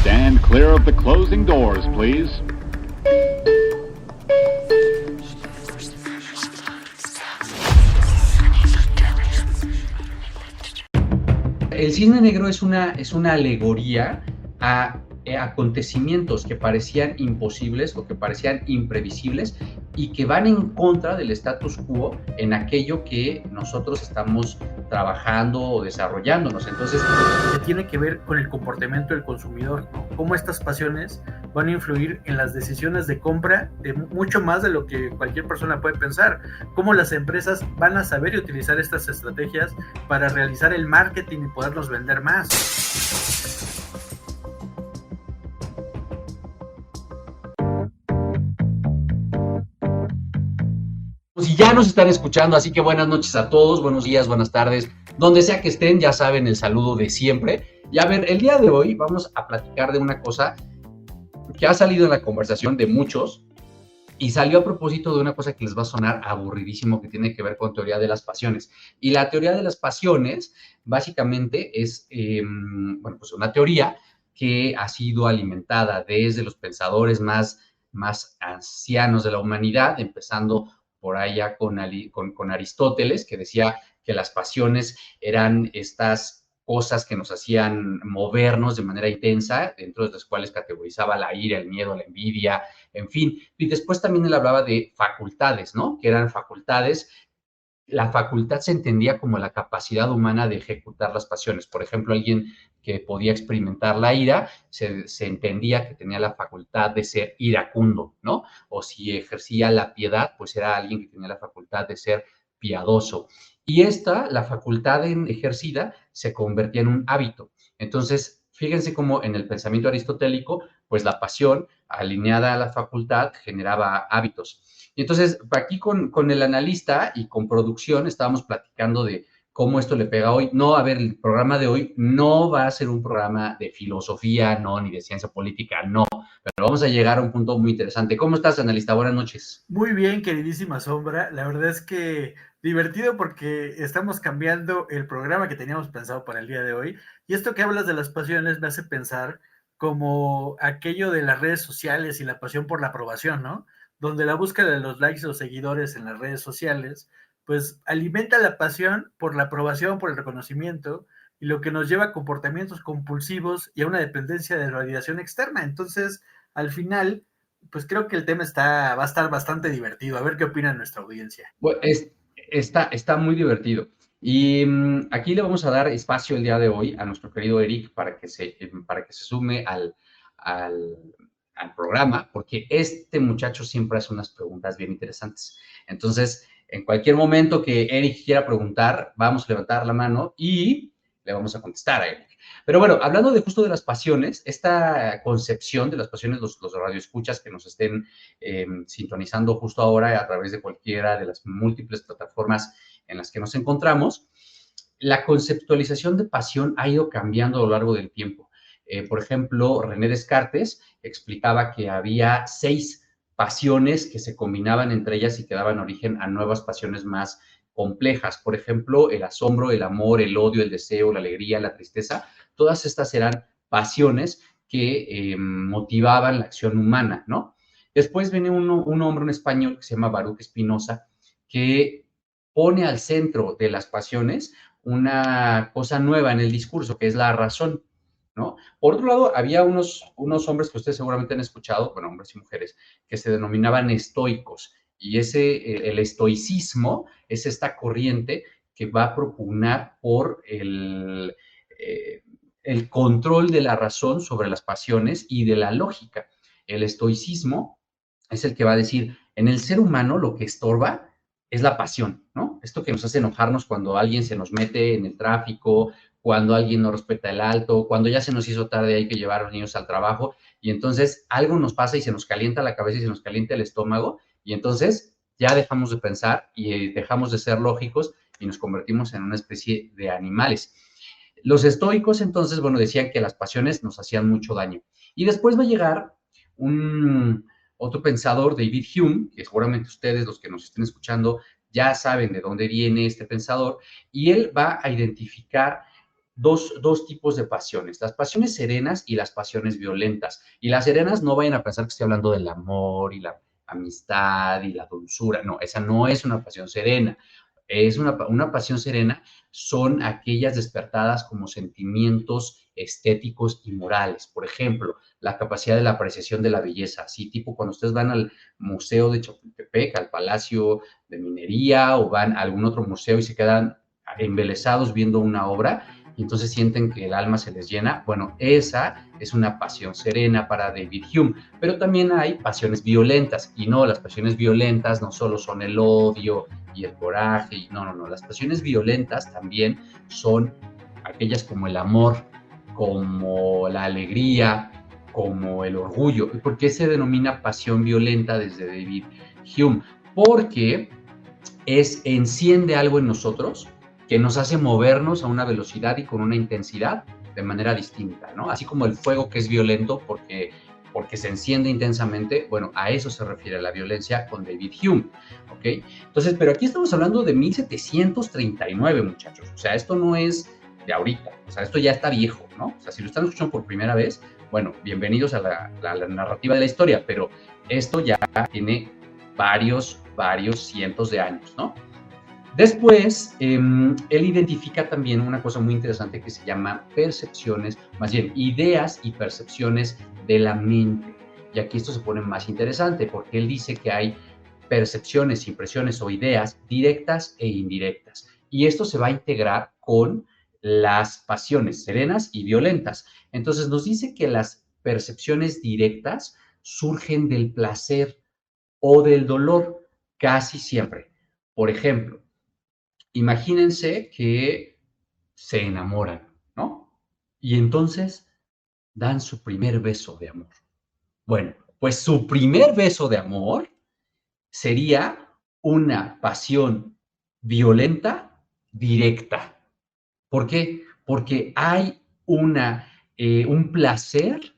Stand clear of the closing doors, please. El Cisne Negro es una alegoría a acontecimientos que parecían imposibles o que parecían imprevisibles y que van en contra del status quo en aquello que nosotros estamos trabajando o desarrollándonos. Entonces, que tiene que ver con el comportamiento del consumidor, ¿no? Cómo estas pasiones van a influir en las decisiones de compra de mucho más de lo que cualquier persona puede pensar. Cómo las empresas van a saber y utilizar estas estrategias para realizar el marketing y podernos vender más. si ya nos están escuchando, así que buenas noches a todos, buenos días, buenas tardes, donde sea que estén, ya saben el saludo de siempre. Y a ver, el día de hoy vamos a platicar de una cosa que ha salido en la conversación de muchos y salió a propósito de una cosa que les va a sonar aburridísimo, que tiene que ver con teoría de las pasiones. Y la teoría de las pasiones básicamente es, bueno, pues una teoría que ha sido alimentada desde los pensadores más ancianos de la humanidad, empezando por allá con Aristóteles, que decía que las pasiones eran estas cosas que nos hacían movernos de manera intensa, dentro de las cuales categorizaba la ira, el miedo, la envidia, en fin. Y después también él hablaba de facultades, ¿no? Que eran facultades. La facultad se entendía como la capacidad humana de ejecutar las pasiones. Por ejemplo, alguien que podía experimentar la ira, se entendía que tenía la facultad de ser iracundo, ¿no? O si ejercía la piedad, pues era alguien que tenía la facultad de ser piadoso. Y la facultad ejercida, se convertía en un hábito. Entonces, fíjense cómo en el pensamiento aristotélico, pues la pasión alineada a la facultad generaba hábitos. Y entonces, aquí con el analista y con producción estábamos platicando de cómo esto le pega hoy. No, a ver, el programa de hoy no va a ser un programa de filosofía, no, ni de ciencia política, no, pero vamos a llegar a un punto muy interesante. ¿Cómo estás, analista? Buenas noches. Muy bien, queridísima Sombra. La verdad es que divertido porque estamos cambiando el programa que teníamos pensado para el día de hoy. Y esto que hablas de las pasiones me hace pensar como aquello de las redes sociales y la pasión por la aprobación, ¿no? Donde la búsqueda de los likes o seguidores en las redes sociales, pues alimenta la pasión por la aprobación, por el reconocimiento, y lo que nos lleva a comportamientos compulsivos y a una dependencia de la validación externa. Entonces, al final pues creo que el tema va a estar bastante divertido. A ver qué opina nuestra audiencia. Bueno, está muy divertido. Y aquí le vamos a dar espacio el día de hoy a nuestro querido Eric para que se sume al, al programa, porque este muchacho siempre hace unas preguntas bien interesantes. Entonces, en cualquier momento que Eric quiera preguntar, vamos a levantar la mano y le vamos a contestar a Eric. Pero bueno, hablando de justo de las pasiones, esta concepción de las pasiones, los radioescuchas que nos estén sintonizando justo ahora a través de cualquiera de las múltiples plataformas en las que nos encontramos, la conceptualización de pasión ha ido cambiando a lo largo del tiempo. Por ejemplo, René Descartes explicaba que había 6 pasiones que se combinaban entre ellas y que daban origen a nuevas pasiones más complejas. Por ejemplo, el asombro, el amor, el odio, el deseo, la alegría, la tristeza. Todas estas eran pasiones que motivaban la acción humana, ¿no? Después viene un hombre, un español que se llama Baruch Spinoza, que pone al centro de las pasiones una cosa nueva en el discurso, que es la razón, ¿no? Por otro lado, había unos hombres que ustedes seguramente han escuchado, bueno, hombres y mujeres, que se denominaban estoicos. Y el estoicismo es esta corriente que va a propugnar por el control de la razón sobre las pasiones y de la lógica. El estoicismo es el que va a decir, en el ser humano lo que estorba es la pasión, ¿no? Esto que nos hace enojarnos cuando alguien se nos mete en el tráfico, cuando alguien no respeta el alto, cuando ya se nos hizo tarde, hay que llevar a los niños al trabajo, y entonces algo nos pasa y se nos calienta la cabeza y se nos calienta el estómago, y entonces ya dejamos de pensar y dejamos de ser lógicos y nos convertimos en una especie de animales. Los estoicos entonces, bueno, decían que las pasiones nos hacían mucho daño. Y después va a llegar otro pensador, David Hume, que seguramente ustedes, los que nos estén escuchando, ya saben de dónde viene este pensador, y él va a identificar dos tipos de pasiones, las pasiones serenas y las pasiones violentas. Y las serenas no vayan a pensar que estoy hablando del amor y la amistad y la dulzura. No, esa no es una pasión serena. Es una pasión serena, son aquellas despertadas como sentimientos estéticos y morales. Por ejemplo, la capacidad de la apreciación de la belleza, así tipo cuando ustedes van al Museo de Chapultepec, al Palacio de Minería o van a algún otro museo y se quedan embelesados viendo una obra y entonces sienten que el alma se les llena. Bueno, esa es una pasión serena para David Hume, pero también hay pasiones violentas y no, las pasiones violentas no solo son el odio y el coraje, y no, las pasiones violentas también son aquellas como el amor, como la alegría, como el orgullo. ¿Por qué se denomina pasión violenta desde David Hume? Porque enciende algo en nosotros que nos hace movernos a una velocidad y con una intensidad de manera distinta, ¿no? Así como el fuego que es violento porque se enciende intensamente, bueno, a eso se refiere la violencia con David Hume, ¿ok? Entonces, pero aquí estamos hablando de 1739, muchachos, o sea, esto no es de ahorita, o sea, esto ya está viejo, ¿no? O sea, si lo están escuchando por primera vez, bueno, bienvenidos a la narrativa de la historia, pero esto ya tiene varios cientos de años, ¿no? Después, él identifica también una cosa muy interesante que se llama percepciones, más bien ideas y percepciones de la mente. Y aquí esto se pone más interesante porque él dice que hay percepciones, impresiones o ideas directas e indirectas. Y esto se va a integrar con las pasiones serenas y violentas. Entonces nos dice que las percepciones directas surgen del placer o del dolor casi siempre. Por ejemplo, imagínense que se enamoran, ¿no? Y entonces dan su primer beso de amor. Bueno, pues su primer beso de amor sería una pasión violenta directa. ¿Por qué? Porque hay un placer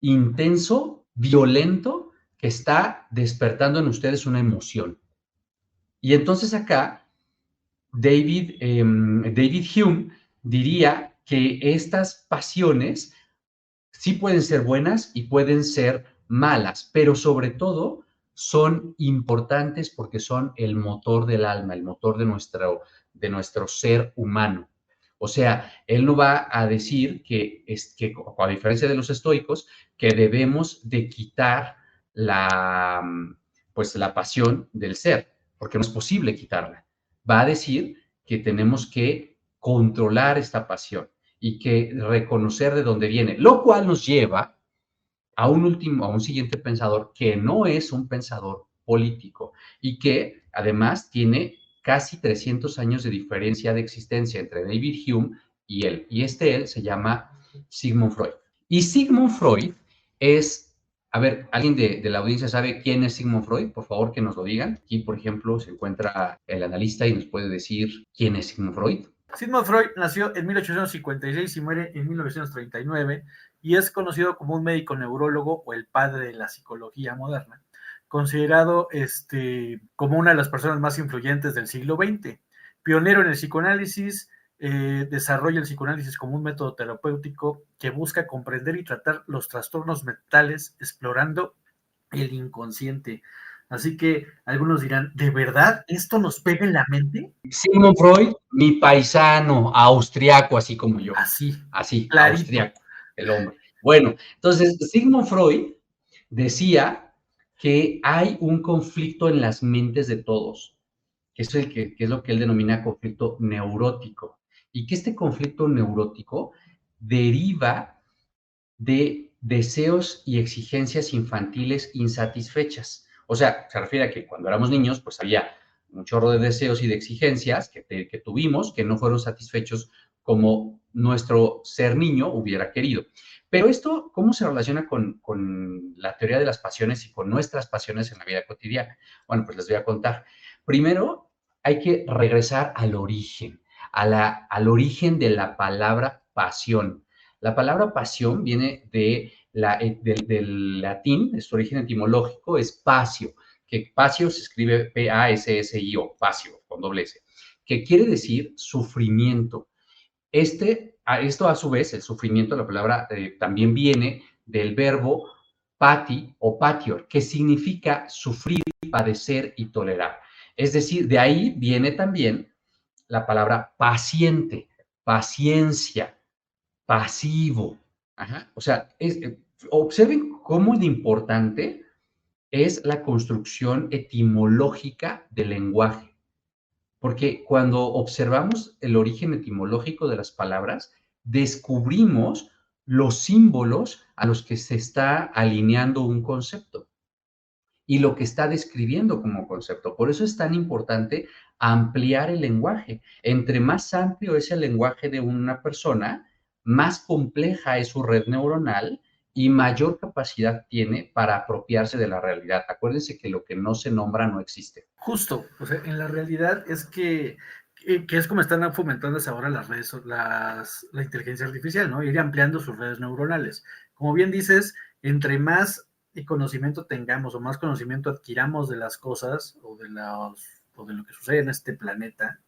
intenso, violento, que está despertando en ustedes una emoción. Y entonces acá David Hume diría que estas pasiones sí pueden ser buenas y pueden ser malas, pero sobre todo son importantes porque son el motor del alma, el motor de nuestro ser humano. O sea, él no va a decir que, a diferencia de los estoicos, que debemos de quitar la, pues, la pasión del ser, porque no es posible quitarla. Va a decir que tenemos que controlar esta pasión y que reconocer de dónde viene, lo cual nos lleva a un siguiente pensador que no es un pensador político y que además tiene casi 300 años de diferencia de existencia entre David Hume y él. Y él se llama Sigmund Freud. Y Sigmund Freud es, a ver, ¿alguien de la audiencia sabe quién es Sigmund Freud? Por favor, que nos lo digan. Aquí, por ejemplo, se encuentra el analista y nos puede decir quién es Sigmund Freud. Sigmund Freud nació en 1856 y muere en 1939 y es conocido como un médico neurólogo o el padre de la psicología moderna, considerado como una de las personas más influyentes del siglo XX. Pionero en el psicoanálisis, desarrolla el psicoanálisis como un método terapéutico que busca comprender y tratar los trastornos mentales explorando el inconsciente. Así que algunos dirán, ¿de verdad esto nos pega en la mente? Sigmund Freud, mi paisano, austriaco, así como yo. Así, Clarito. austriaco, el hombre. Bueno, entonces Sigmund Freud decía que hay un conflicto en las mentes de todos, que es lo que él denomina conflicto neurótico, y que este conflicto neurótico deriva de deseos y exigencias infantiles insatisfechas. O sea, se refiere a que cuando éramos niños, pues había un chorro de deseos y de exigencias que tuvimos que no fueron satisfechos como nuestro ser niño hubiera querido. Pero esto, ¿cómo se relaciona con la teoría de las pasiones y con nuestras pasiones en la vida cotidiana? Bueno, pues les voy a contar. Primero, hay que regresar al origen, al origen de la palabra pasión. La palabra pasión viene del latín, su origen etimológico es pasio, que pasio se escribe P-A-S-S-I-O, pasio, con doble S, que quiere decir sufrimiento. esto a su vez, el sufrimiento, la palabra también viene del verbo pati o patior, que significa sufrir, padecer y tolerar. Es decir, de ahí viene también la palabra paciente, paciencia, pasivo. Ajá. O sea, observen cómo de importante es la construcción etimológica del lenguaje, porque cuando observamos el origen etimológico de las palabras, descubrimos los símbolos a los que se está alineando un concepto y lo que está describiendo como concepto. Por eso es tan importante ampliar el lenguaje. Entre más amplio es el lenguaje de una persona, más compleja es su red neuronal y mayor capacidad tiene para apropiarse de la realidad. Acuérdense que lo que no se nombra no existe. Justo, o sea, en la realidad es que es como están fomentando ahora las redes, la inteligencia artificial, ¿no? Ir ampliando sus redes neuronales. Como bien dices, entre más conocimiento tengamos o más conocimiento adquiramos de las cosas o de lo que sucede en este planeta,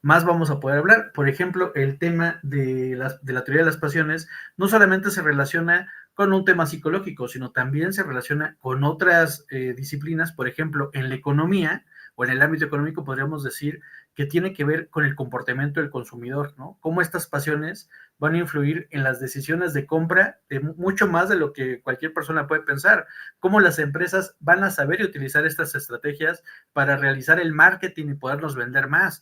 más vamos a poder hablar. Por ejemplo, el tema de la teoría de las pasiones no solamente se relaciona con un tema psicológico, sino también se relaciona con otras disciplinas. Por ejemplo, en la economía o en el ámbito económico podríamos decir que tiene que ver con el comportamiento del consumidor, ¿no? Cómo estas pasiones van a influir en las decisiones de compra de mucho más de lo que cualquier persona puede pensar. Cómo las empresas van a saber y utilizar estas estrategias para realizar el marketing y podernos vender más.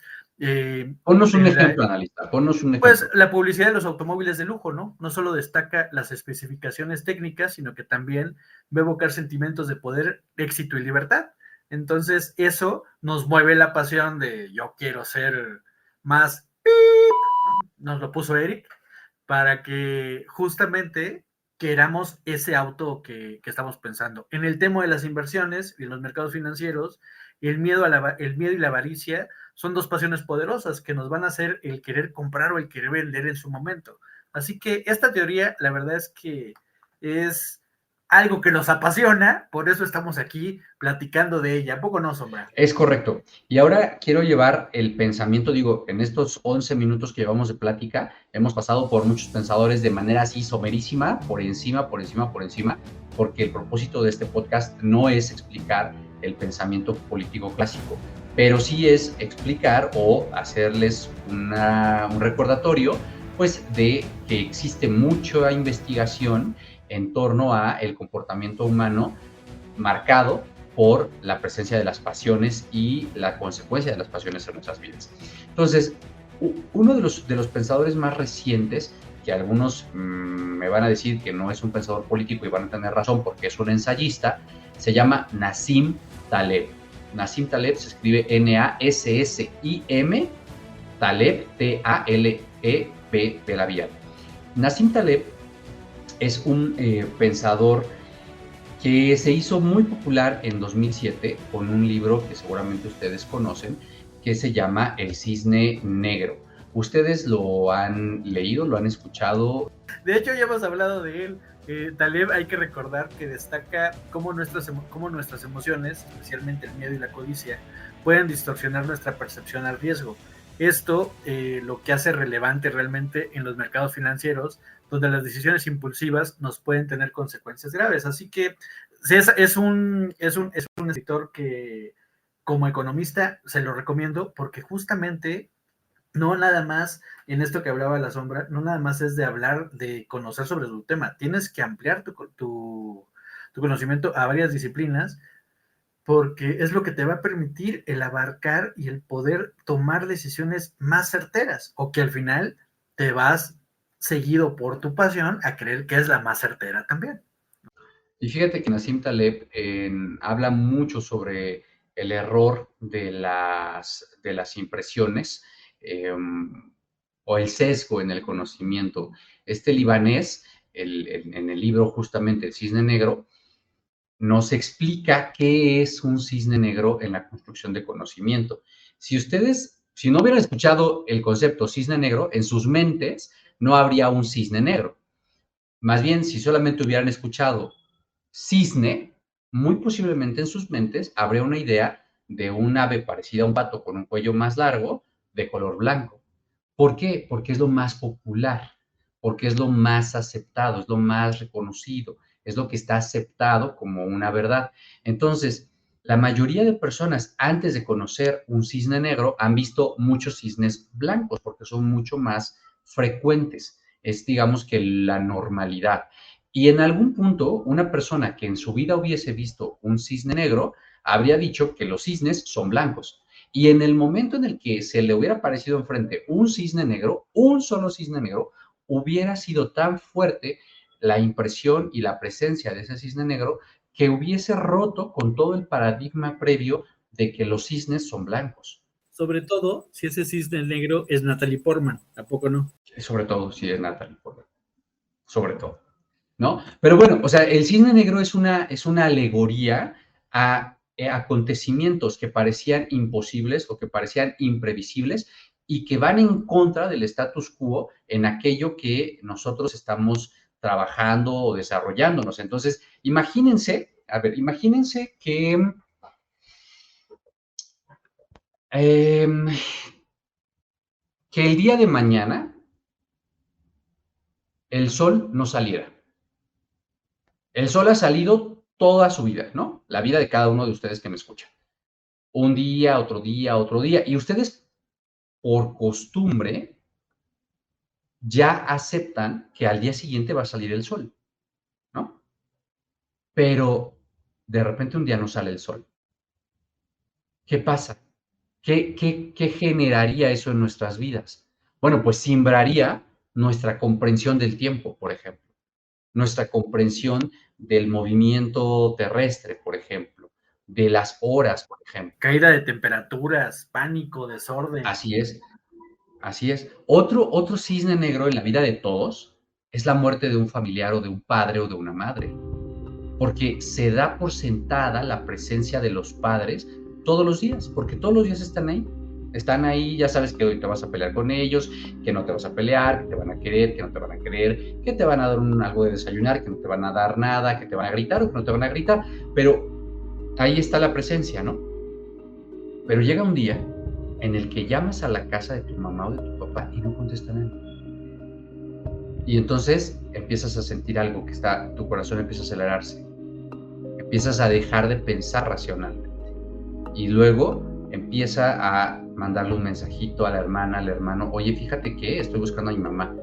Ponnos un ejemplo, analista, ponnos un Pues ejemplo. la publicidad de los automóviles de lujo, ¿no? No solo destaca las especificaciones técnicas, sino que también va a evocar sentimientos de poder, éxito y libertad. Entonces, eso nos mueve la pasión de yo quiero ser más ¡pip! Nos lo puso Eric, para que justamente queramos ese auto que estamos pensando. En el tema de las inversiones y en los mercados financieros, el miedo y la avaricia son dos pasiones poderosas que nos van a hacer el querer comprar o el querer vender en su momento. Así que esta teoría, la verdad es que es algo que nos apasiona, por eso estamos aquí platicando de ella. ¿A poco no, Sombra? Es correcto. Y ahora quiero llevar el pensamiento, digo, en estos 11 minutos que llevamos de plática, hemos pasado por muchos pensadores de manera así somerísima, por encima, por encima, por encima, porque el propósito de este podcast no es explicar el pensamiento político clásico, pero sí es explicar o hacerles un recordatorio, pues, de que existe mucha investigación en torno a el comportamiento humano marcado por la presencia de las pasiones y la consecuencia de las pasiones en nuestras vidas. Entonces, uno de los pensadores más recientes, que algunos me van a decir que no es un pensador político y van a tener razón porque es un ensayista, se llama Nassim Taleb. Nassim Taleb se escribe Nassim, Taleb, T-A-L-E-B de la vía. Nassim Taleb es un pensador que se hizo muy popular en 2007 con un libro que seguramente ustedes conocen, que se llama El Cisne Negro. ¿Ustedes lo han leído, lo han escuchado? De hecho, ya hemos hablado de él. Taleb, hay que recordar que destaca cómo nuestras emociones, especialmente el miedo y la codicia, pueden distorsionar nuestra percepción al riesgo. Esto lo que hace relevante realmente en los mercados financieros, donde las decisiones impulsivas nos pueden tener consecuencias graves. Así que es un escritor que, como economista, se lo recomiendo porque justamente no nada más en esto que hablaba la sombra, no nada más es de hablar, de conocer sobre su tema, tienes que ampliar tu conocimiento a varias disciplinas porque es lo que te va a permitir el abarcar y el poder tomar decisiones más certeras o que al final te vas seguido por tu pasión a creer que es la más certera también. Y fíjate que Nassim Taleb habla mucho sobre el error de las impresiones o el sesgo en el conocimiento. Este libanés, en el libro justamente El Cisne Negro, nos explica qué es un cisne negro en la construcción de conocimiento. Si no hubieran escuchado el concepto cisne negro, en sus mentes no habría un cisne negro. Más bien, si solamente hubieran escuchado cisne, muy posiblemente en sus mentes habría una idea de un ave parecida a un pato con un cuello más largo, de color blanco. ¿Por qué? Porque es lo más popular, porque es lo más aceptado, es lo más reconocido, es lo que está aceptado como una verdad. Entonces, la mayoría de personas antes de conocer un cisne negro han visto muchos cisnes blancos porque son mucho más frecuentes. Es, digamos, que la normalidad. Y en algún punto, una persona que en su vida hubiese visto un cisne negro habría dicho que los cisnes son blancos. Y en el momento en el que se le hubiera aparecido enfrente un cisne negro, un solo cisne negro, hubiera sido tan fuerte la impresión y la presencia de ese cisne negro que hubiese roto con todo el paradigma previo de que los cisnes son blancos. Sobre todo si ese cisne negro es Natalie Portman, ¿a poco no? Sobre todo si es Natalie Portman, sobre todo, ¿no? Pero bueno, o sea, el cisne negro es una alegoría a acontecimientos que parecían imposibles o que parecían imprevisibles y que van en contra del status quo en aquello que nosotros estamos trabajando o desarrollándonos. Entonces, imagínense, a ver, imagínense eh, que el día de mañana el sol no saliera. El sol ha salido toda su vida, ¿no? La vida de cada uno de ustedes que me escuchan. Un día, otro día. Y ustedes, por costumbre, ya aceptan que al día siguiente va a salir el sol, ¿no? Pero de repente un día no sale el sol. ¿Qué pasa? ¿Qué generaría eso en nuestras vidas? Bueno, pues simbraría nuestra comprensión del tiempo, por ejemplo, nuestra comprensión del movimiento terrestre, por ejemplo, de las horas, por ejemplo. Caída de temperaturas, pánico, desorden. Así es, así es. Otro cisne negro en la vida de todos es la muerte de un familiar o de un padre o de una madre, porque se da por sentada la presencia de los padres todos los días, porque todos los días están ahí. Están ahí, ya sabes que hoy te vas a pelear con ellos, que no te vas a pelear, que te van a querer, que no te van a querer, que te van a dar algo de desayunar, que no te van a dar nada, que te van a gritar o que no te van a gritar, pero ahí está la presencia, ¿no? Pero llega un día en el que llamas a la casa de tu mamá o de tu papá y no contestan a él. Y entonces empiezas a sentir algo que está, tu corazón empieza a acelerarse, empiezas a dejar de pensar racionalmente. Y luego empieza a mandarle un mensajito a la hermana, al hermano, oye, fíjate que estoy buscando a mi mamá.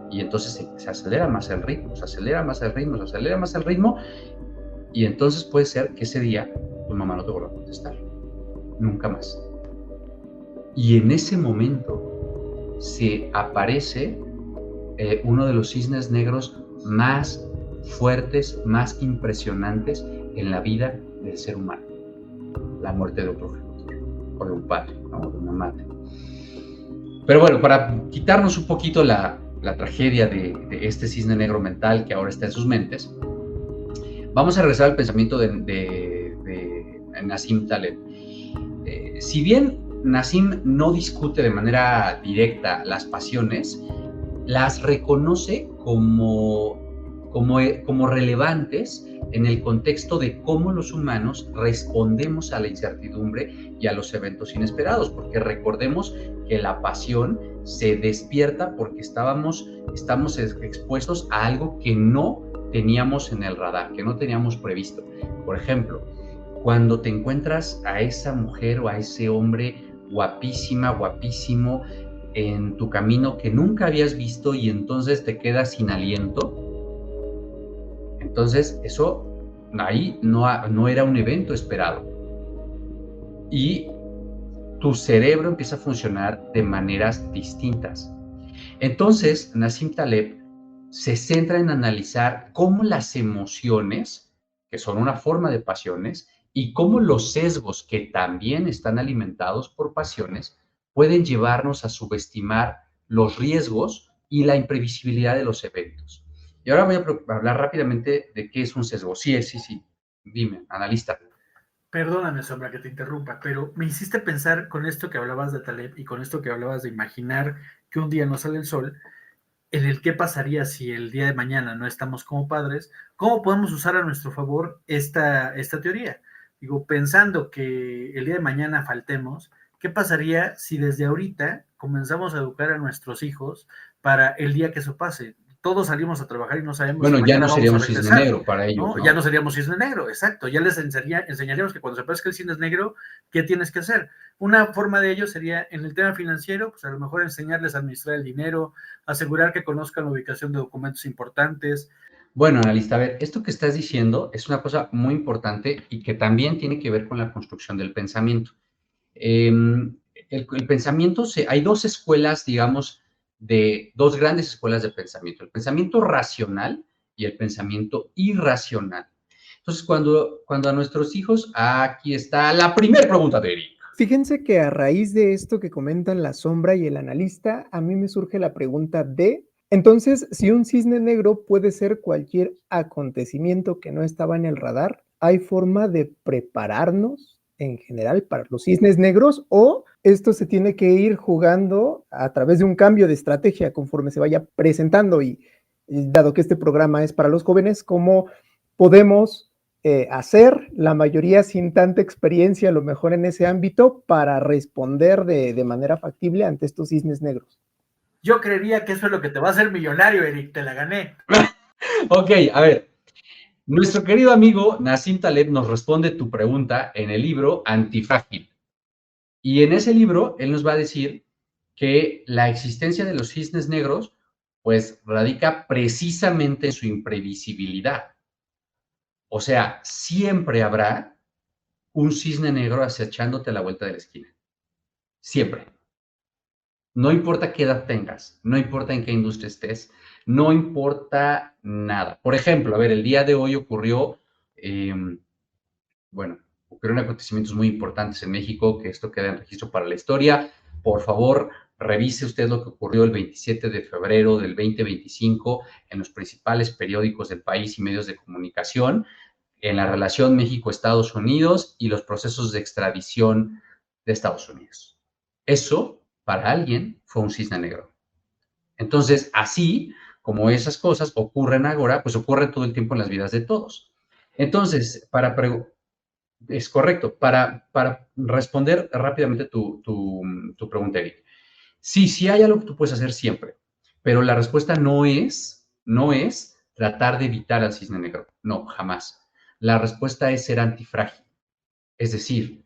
Y entonces se acelera más el ritmo, se acelera más el ritmo, se acelera más el ritmo. Y entonces puede ser que ese día tu mamá no te vuelva a contestar, nunca más. Y en ese momento se aparece uno de los cisnes negros más fuertes, más impresionantes en la vida del ser humano. La muerte de un progenitor, o de un padre, ¿no? De una madre. Pero bueno, para quitarnos un poquito la tragedia de este cisne negro mental que ahora está en sus mentes, vamos a regresar al pensamiento de Nassim Taleb. Si bien Nassim no discute de manera directa las pasiones, las reconoce como relevantes en el contexto de cómo los humanos respondemos a la incertidumbre y a los eventos inesperados, porque recordemos que la pasión se despierta porque estamos expuestos a algo que no teníamos en el radar, que no teníamos previsto. Por ejemplo, cuando te encuentras a esa mujer o a ese hombre guapísima, guapísimo, en tu camino que nunca habías visto y entonces te quedas sin aliento, entonces eso ahí no era un evento esperado. Y tu cerebro empieza a funcionar de maneras distintas. Entonces, Nassim Taleb se centra en analizar cómo las emociones, que son una forma de pasiones, y cómo los sesgos, que también están alimentados por pasiones, pueden llevarnos a subestimar los riesgos y la imprevisibilidad de los eventos. Y ahora voy a hablar rápidamente de qué es un sesgo. Sí. Dime, analista. Perdóname, Sombra, que te interrumpa, pero me hiciste pensar con esto que hablabas de Taleb y con esto que hablabas de imaginar que un día no sale el sol, en el qué pasaría si el día de mañana no estamos como padres, ¿cómo podemos usar a nuestro favor esta teoría? Digo, pensando que el día de mañana faltemos, ¿Qué pasaría si desde ahorita comenzamos a educar a nuestros hijos para el día que eso pase? Todos salimos a trabajar y no sabemos si Bueno, ya mañana no vamos a seríamos cisne regresar, negro para ellos, ¿no? Ya ¿no? no seríamos cisne negro, exacto. Ya les enseñaríamos que cuando se parezca el cisne negro, ¿qué tienes que hacer? Una forma de ello sería en el tema financiero, pues a lo mejor enseñarles a administrar el dinero, asegurar que conozcan la ubicación de documentos importantes. Bueno, analista, a ver, esto que estás diciendo es una cosa muy importante y que también tiene que ver con la construcción del pensamiento. El pensamiento, hay dos escuelas, digamos, dos grandes escuelas de pensamiento, el pensamiento racional y el pensamiento irracional. Entonces, cuando a nuestros hijos, aquí está la primera pregunta de Eric. Fíjense que a raíz de esto que comentan la sombra y el analista, a mí me surge la pregunta de, entonces, si un cisne negro puede ser cualquier acontecimiento que no estaba en el radar, ¿hay forma de prepararnos en general para los cisnes negros o esto se tiene que ir jugando a través de un cambio de estrategia conforme se vaya presentando? Y dado que este programa es para los jóvenes, ¿cómo podemos hacer la mayoría sin tanta experiencia, a lo mejor en ese ámbito, para responder de manera factible ante estos cisnes negros? Yo creería que eso es lo que te va a hacer millonario, Eric, te la gané. Ok, a ver, nuestro querido amigo Nassim Taleb nos responde tu pregunta en el libro Antifrágil. Y en ese libro, él nos va a decir que la existencia de los cisnes negros, pues radica precisamente en su imprevisibilidad. O sea, siempre habrá un cisne negro acechándote a la vuelta de la esquina. Siempre. No importa qué edad tengas, no importa en qué industria estés, no importa nada. Por ejemplo, a ver, el día de hoy eh, ocurrieron acontecimientos muy importantes en México, que esto queda en registro para la historia. Por favor, revise usted lo que ocurrió el 27 de febrero del 2025 en los principales periódicos del país y medios de comunicación, en la relación México-Estados Unidos y los procesos de extradición de Estados Unidos. Eso, para alguien, fue un cisne negro. Entonces, así como esas cosas ocurren ahora, pues ocurren todo el tiempo en las vidas de todos. Entonces, es correcto, para responder rápidamente tu pregunta, Eric. Sí, sí hay algo que tú puedes hacer siempre, pero la respuesta no es tratar de evitar al cisne negro. No, jamás. La respuesta es ser antifrágil. Es decir,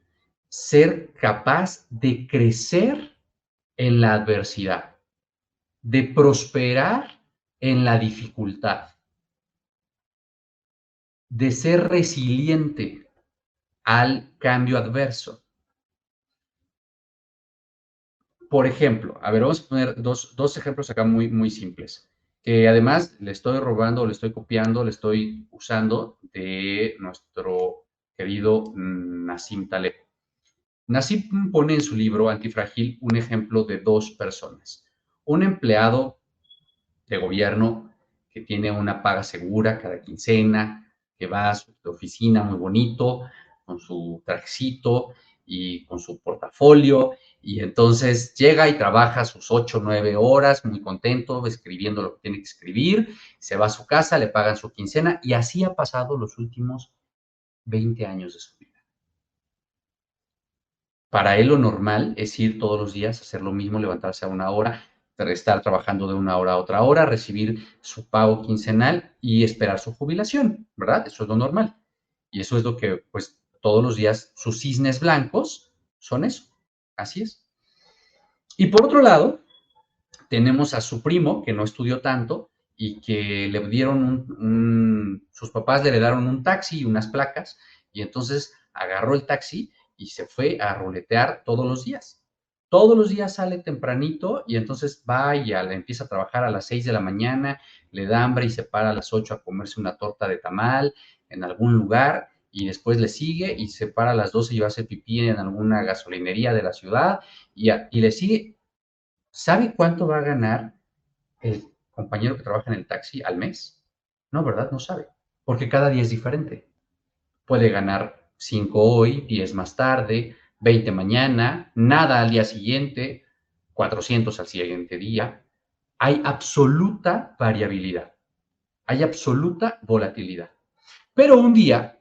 ser capaz de crecer en la adversidad, de prosperar en la dificultad, de ser resiliente al cambio adverso. Por ejemplo, a ver, vamos a poner dos ejemplos acá muy, muy simples, que además le estoy robando, le estoy copiando, le estoy usando de nuestro querido Nassim Taleb. Nassim pone en su libro Antifrágil un ejemplo de dos personas. Un empleado de gobierno que tiene una paga segura cada quincena, que va a su oficina muy bonito, con su trajecito y con su portafolio, y entonces llega y trabaja sus 8 o 9 horas, muy contento, escribiendo lo que tiene que escribir, se va a su casa, le pagan su quincena, y así ha pasado los últimos 20 años de su vida. Para él lo normal es ir todos los días, hacer lo mismo, levantarse a una hora, estar trabajando de una hora a otra hora, recibir su pago quincenal y esperar su jubilación, ¿verdad? Eso es lo normal. Y eso es lo que, pues, todos los días sus cisnes blancos son eso. Así es. Y por otro lado, tenemos a su primo, que no estudió tanto y que le dieron sus papás le heredaron un taxi y unas placas, y entonces agarró el taxi y se fue a ruletear todos los días. Todos los días sale tempranito y entonces va y empieza a trabajar a las 6 de la mañana, le da hambre y se para a las 8 a comerse una torta de tamal en algún lugar, y después le sigue y se para a las 12 y va a hacer pipí en alguna gasolinería de la ciudad, y le sigue. ¿Sabe cuánto va a ganar el compañero que trabaja en el taxi al mes? No, ¿verdad? No sabe, porque cada día es diferente. Puede ganar 5 hoy, 10 más tarde, 20 mañana, nada al día siguiente, 400 al siguiente día. Hay absoluta variabilidad, hay absoluta volatilidad. Pero un día,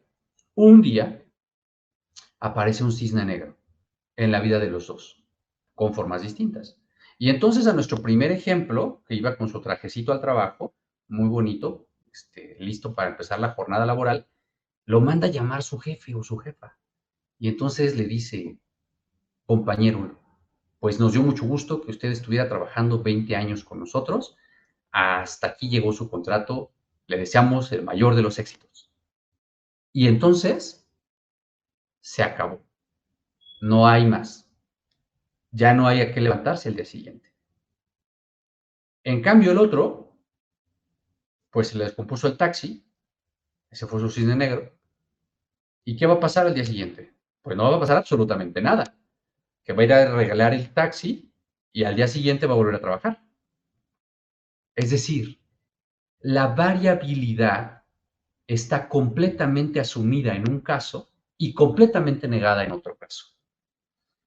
aparece un cisne negro. en la vida de los dos, con formas distintas. Y entonces a nuestro primer ejemplo, que iba con su trajecito al trabajo, muy bonito, listo para empezar la jornada laboral, lo manda a llamar su jefe o su jefa. Y entonces le dice, compañero, pues nos dio mucho gusto que usted estuviera trabajando 20 años con nosotros. Hasta aquí llegó su contrato. Le deseamos el mayor de los éxitos. Y entonces se acabó. No hay más. Ya no hay a qué levantarse el día siguiente. En cambio, el otro, pues se le descompuso el taxi, ese fue su cisne negro. ¿Y qué va a pasar al día siguiente? Pues no va a pasar absolutamente nada. Que va a ir a regalar el taxi y al día siguiente va a volver a trabajar. Es decir, la variabilidad está completamente asumida en un caso y completamente negada en otro caso.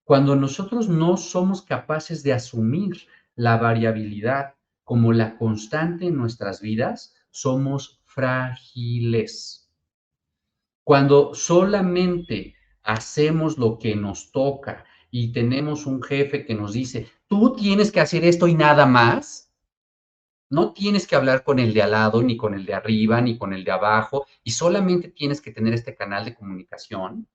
Cuando nosotros no somos capaces de asumir la variabilidad como la constante en nuestras vidas, somos frágiles. Cuando solamente hacemos lo que nos toca y tenemos un jefe que nos dice, tú tienes que hacer esto y nada más, no tienes que hablar con el de al lado, ni con el de arriba, ni con el de abajo, y solamente tienes que tener este canal de comunicación,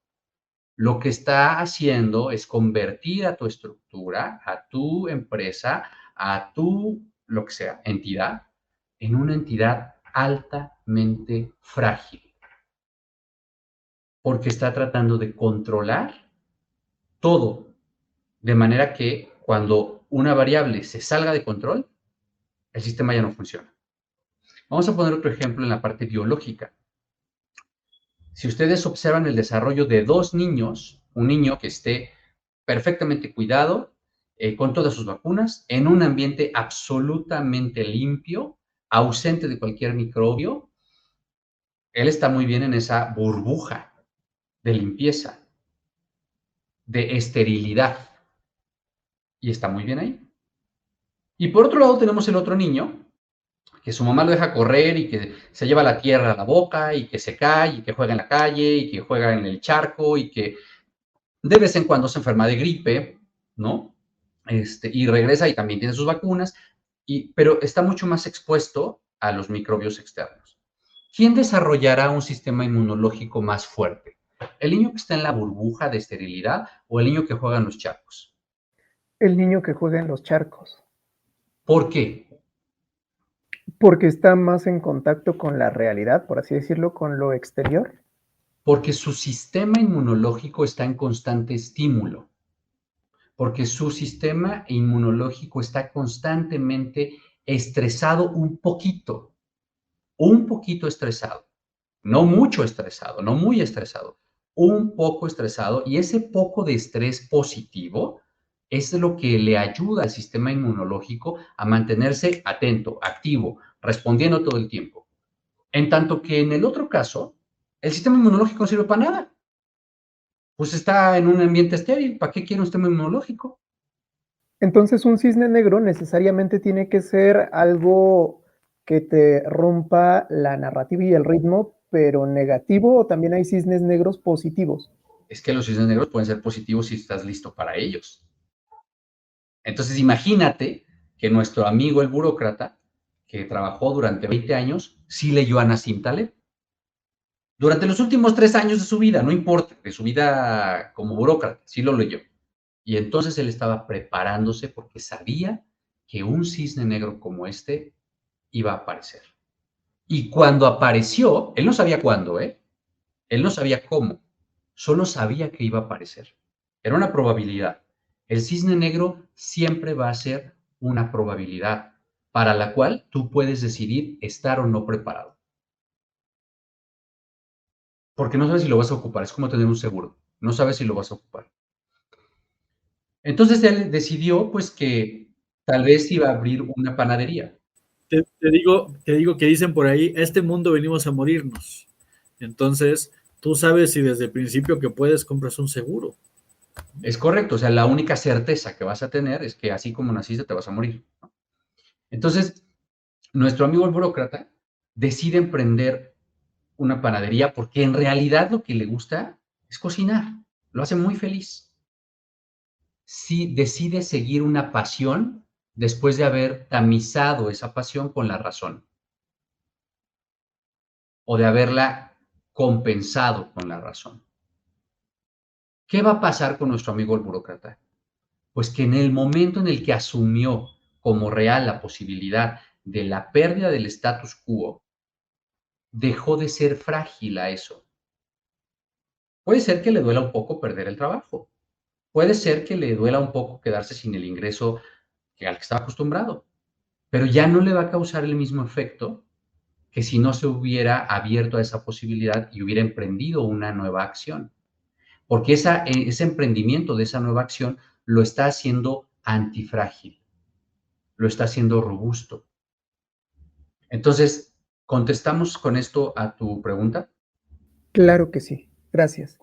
lo que está haciendo es convertir a tu estructura, a tu empresa, a tu, lo que sea, entidad, en una entidad altamente frágil, porque está tratando de controlar todo, de manera que cuando una variable se salga de control, el sistema ya no funciona. Vamos a poner otro ejemplo en la parte biológica. Si ustedes observan el desarrollo de dos niños, un niño que esté perfectamente cuidado, con todas sus vacunas, en un ambiente absolutamente limpio, ausente de cualquier microbio, él está muy bien en esa burbuja de limpieza, de esterilidad, y está muy bien ahí. Y por otro lado tenemos el otro niño, que su mamá lo deja correr y que se lleva la tierra a la boca y que se cae y que juega en la calle y que juega en el charco y que de vez en cuando se enferma de gripe, ¿no? Y regresa y también tiene sus vacunas, pero está mucho más expuesto a los microbios externos. ¿Quién desarrollará un sistema inmunológico más fuerte? ¿El niño que está en la burbuja de esterilidad o el niño que juega en los charcos? El niño que juega en los charcos, ¿Por qué? porque está más en contacto con la realidad, por así decirlo, con lo exterior. Porque su sistema inmunológico está en constante estímulo, porque su sistema inmunológico está constantemente estresado un poquito estresado, no mucho estresado, no muy estresado, un poco estresado, y ese poco de estrés positivo es lo que le ayuda al sistema inmunológico a mantenerse atento, activo, respondiendo todo el tiempo. En tanto que en el otro caso, el sistema inmunológico no sirve para nada. Pues está en un ambiente estéril, ¿para qué quiere un sistema inmunológico? Entonces, un cisne negro necesariamente tiene que ser algo que te rompa la narrativa y el ritmo, pero negativo, o también hay cisnes negros positivos. Es que los cisnes negros pueden ser positivos si estás listo para ellos. Entonces, imagínate que nuestro amigo el burócrata, que trabajó durante 20 años, sí leyó a Nassim Taleb. Durante los últimos 3 años de su vida, no importa, de su vida como burócrata, sí lo leyó. Y entonces él estaba preparándose porque sabía que un cisne negro como este iba a aparecer. Y cuando apareció, él no sabía cuándo, ¿eh? Él no sabía cómo, solo sabía que iba a aparecer. Era una probabilidad. El cisne negro siempre va a ser una probabilidad para la cual tú puedes decidir estar o no preparado. Porque no sabes si lo vas a ocupar, es como tener un seguro, no sabes si lo vas a ocupar. Entonces él decidió pues que tal vez iba a abrir una panadería. Te digo que dicen por ahí, a este mundo venimos a morirnos. Entonces, tú sabes si desde el principio que puedes compras un seguro. Es correcto, o sea, la única certeza que vas a tener es que así como naciste te vas a morir, ¿no? Entonces, nuestro amigo el burócrata decide emprender una panadería porque en realidad lo que le gusta es cocinar, lo hace muy feliz. si decide seguir una pasión después de haber tamizado esa pasión con la razón o de haberla compensado con la razón. ¿Qué va a pasar con nuestro amigo el burócrata? Pues que en el momento en el que asumió como real la posibilidad de la pérdida del status quo, dejó de ser frágil a eso. Puede ser que le duela un poco perder el trabajo. Puede ser que le duela un poco quedarse sin el ingreso al que estaba acostumbrado, pero ya no le va a causar el mismo efecto que si no se hubiera abierto a esa posibilidad y hubiera emprendido una nueva acción. Porque ese emprendimiento de esa nueva acción lo está haciendo antifrágil, lo está haciendo robusto. Entonces, ¿contestamos con esto a tu pregunta? Claro que sí. Gracias.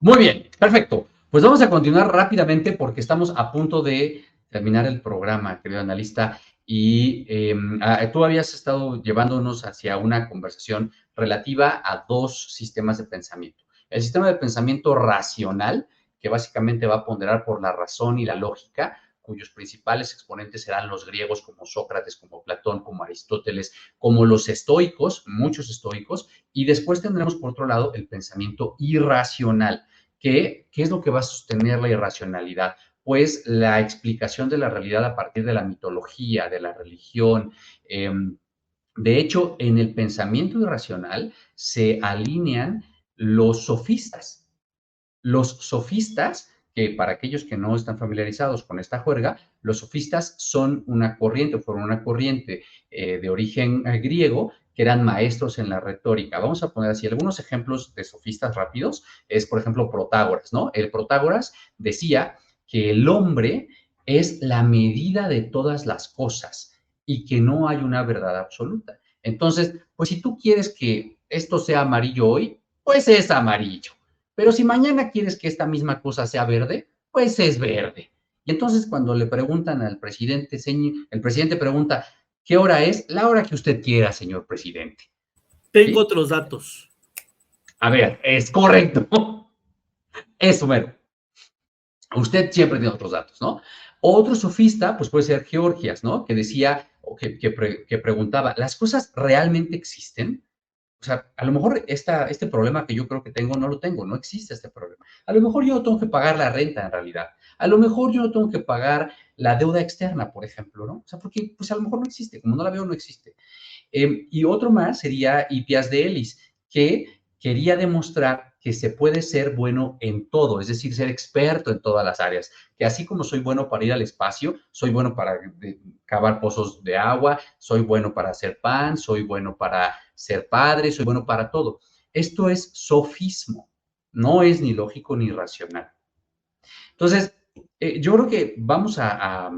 Muy bien, perfecto. Pues vamos a continuar rápidamente porque estamos a punto de terminar el programa, querido analista, y tú habías estado llevándonos hacia una conversación relativa a dos sistemas de pensamiento. El sistema de pensamiento racional, que básicamente va a ponderar por la razón y la lógica, cuyos principales exponentes serán los griegos como Sócrates, como Platón, como Aristóteles, como los estoicos, muchos estoicos, y después tendremos por otro lado el pensamiento irracional. ¿Qué es lo que va a sostener la irracionalidad? Pues la explicación de la realidad a partir de la mitología, de la religión. De hecho, en el pensamiento irracional se alinean los sofistas. Los sofistas, que para aquellos que no están familiarizados con esta juerga, los sofistas son una corriente, fueron una corriente de origen griego, que eran maestros en la retórica. Vamos a poner así algunos ejemplos de sofistas rápidos. Es, por ejemplo, Protágoras, ¿no? El Protágoras decía que el hombre es la medida de todas las cosas y que no hay una verdad absoluta. Entonces, pues si tú quieres que esto sea amarillo hoy, pues es amarillo. Pero si mañana quieres que esta misma cosa sea verde, pues es verde. Y entonces cuando le preguntan al presidente, el presidente pregunta, ¿qué hora es? La hora que usted quiera, señor presidente. Tengo ¿Sí? otros datos. A ver, es correcto. Eso, mero. Usted siempre tiene otros datos, ¿no? Otro sofista, pues puede ser Georgias, ¿no? Que decía, o que preguntaba, ¿las cosas realmente existen? O sea, a lo mejor este problema que yo creo que tengo, no lo tengo, no existe este problema. A lo mejor yo no tengo que pagar la renta en realidad. A lo mejor yo no tengo que pagar la deuda externa, por ejemplo, ¿no? O sea, porque pues a lo mejor no existe, como no la veo, no existe. Y otro más sería Hipias de Elis, que quería demostrar que se puede ser bueno en todo, es decir, ser experto en todas las áreas, que así como soy bueno para ir al espacio, soy bueno para cavar pozos de agua, soy bueno para hacer pan, soy bueno para ser padre, soy bueno para todo. Esto es sofismo, no es ni lógico ni racional. Entonces, yo creo que vamos a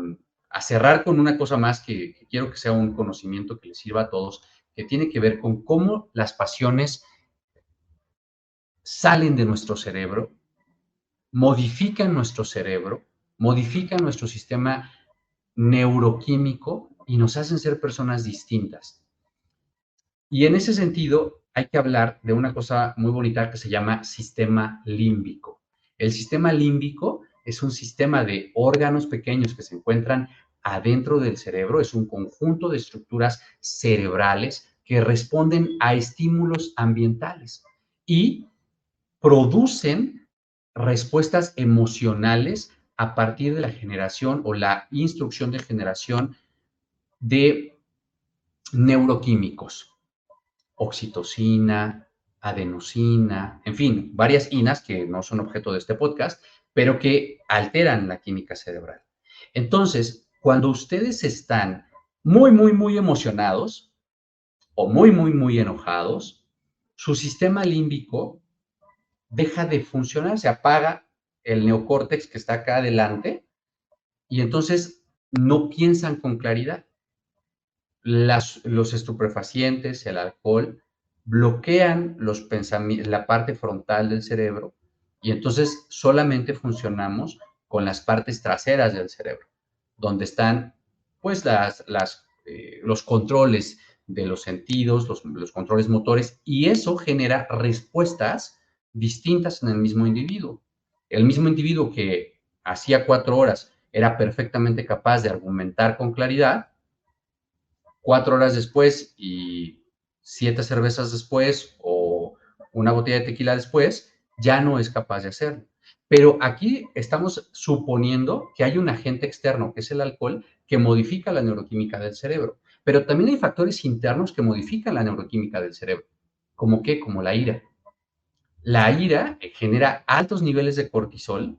cerrar con una cosa más que quiero que sea un conocimiento que les sirva a todos, que tiene que ver con cómo las pasiones salen de nuestro cerebro, modifican nuestro sistema neuroquímico y nos hacen ser personas distintas. Y en ese sentido, hay que hablar de una cosa muy bonita que se llama sistema límbico. El sistema límbico es un sistema de órganos pequeños que se encuentran adentro del cerebro, es un conjunto de estructuras cerebrales que responden a estímulos ambientales y producen respuestas emocionales a partir de la generación o la instrucción de generación de neuroquímicos, oxitocina, adenosina, en fin, varias inas que no son objeto de este podcast, pero que alteran la química cerebral. Entonces, cuando ustedes están muy emocionados o muy enojados, su sistema límbico deja de funcionar, se apaga el neocórtex que está acá adelante y entonces no piensan con claridad. Los estupefacientes, el alcohol, bloquean la parte frontal del cerebro y entonces solamente funcionamos con las partes traseras del cerebro, donde están pues los controles de los sentidos, los controles motores, y eso genera respuestas distintas en el mismo individuo. El mismo individuo que hacía 4 horas era perfectamente capaz de argumentar con claridad, 4 horas después y 7 cervezas después o una botella de tequila después, ya no es capaz de hacerlo. Pero aquí estamos suponiendo que hay un agente externo, que es el alcohol, que modifica la neuroquímica del cerebro. Pero también hay factores internos que modifican la neuroquímica del cerebro. ¿Cómo qué? Como la ira. La ira genera altos niveles de cortisol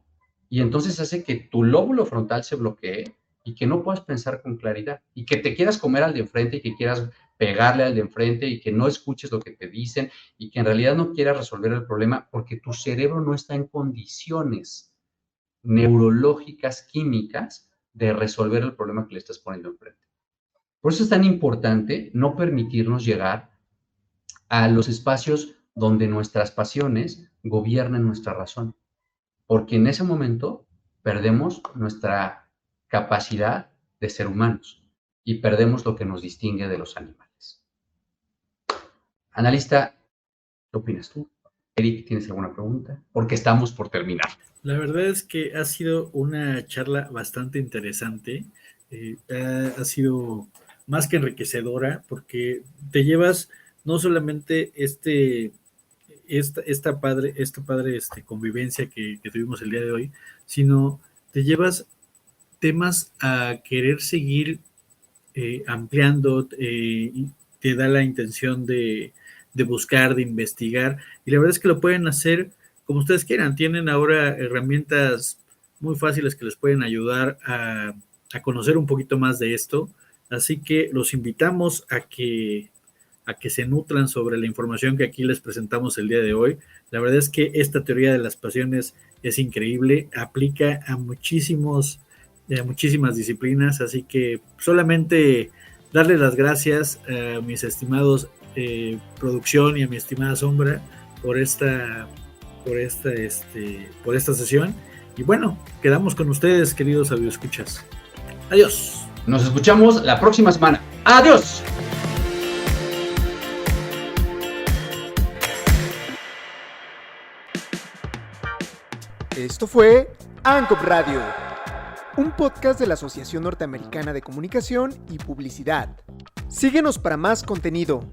y entonces hace que tu lóbulo frontal se bloquee y que no puedas pensar con claridad y que te quieras comer al de enfrente y que quieras pegarle al de enfrente y que no escuches lo que te dicen y que en realidad no quieras resolver el problema porque tu cerebro no está en condiciones neurológicas, químicas, de resolver el problema que le estás poniendo enfrente. Por eso es tan importante no permitirnos llegar a los espacios donde nuestras pasiones gobiernan nuestra razón, porque en ese momento perdemos nuestra capacidad de ser humanos y perdemos lo que nos distingue de los animales. Analista, ¿qué opinas tú? Eric, ¿tienes alguna pregunta? Porque estamos por terminar. La verdad es que ha sido una charla bastante interesante, ha sido más que enriquecedora porque te llevas no solamente esta padre convivencia que tuvimos el día de hoy, sino te llevas temas a querer seguir ampliando, y te da la intención de buscar, de investigar, y la verdad es que lo pueden hacer como ustedes quieran. Tienen ahora herramientas muy fáciles que les pueden ayudar a conocer un poquito más de esto, así que los invitamos a que se nutran sobre la información que aquí les presentamos el día de hoy. La verdad es que esta teoría de las pasiones es increíble, aplica a muchísimas disciplinas, así que solamente darles las gracias a mis estimados producción y a mi estimada Sombra por esta sesión. Y bueno, quedamos con ustedes, queridos audioescuchas. Adiós. Nos escuchamos la próxima semana. ¡Adiós! Esto fue ANCOP Radio, un podcast de la Asociación Norteamericana de Comunicación y Publicidad. Síguenos para más contenido.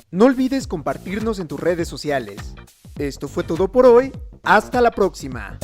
No olvides compartirnos en tus redes sociales. Esto fue todo por hoy. Hasta la próxima.